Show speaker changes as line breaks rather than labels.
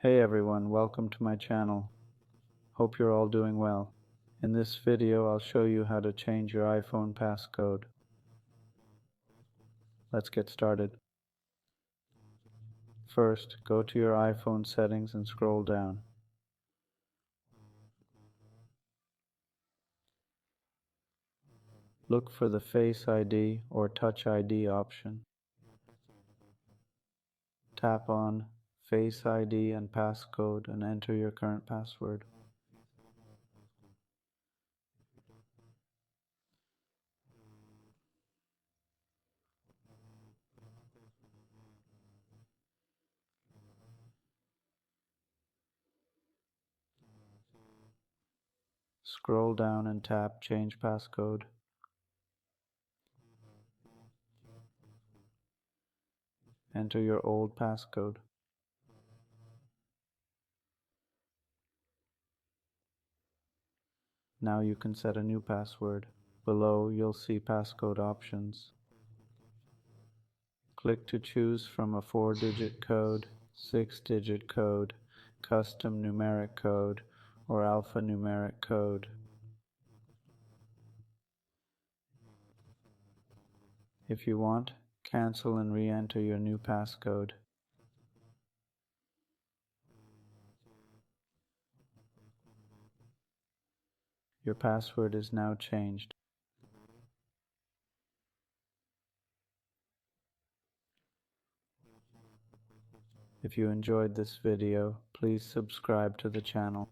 Hey everyone, welcome to my channel. Hope you're all doing well. In this video I'll show you how to change your iPhone passcode. Let's get started. First, go to your iPhone settings and scroll down. Look for the Face ID or Touch ID option. Tap on Face ID and Passcode and enter your current password. Scroll down and tap Change Passcode. Enter your old passcode. Now you can set a new password. Below you'll see passcode options. Click to choose from a 4-digit code, 6-digit code, custom numeric code, or alphanumeric code. If you want, cancel and re-enter your new passcode. Your password is now changed. If you enjoyed this video, please subscribe to the channel.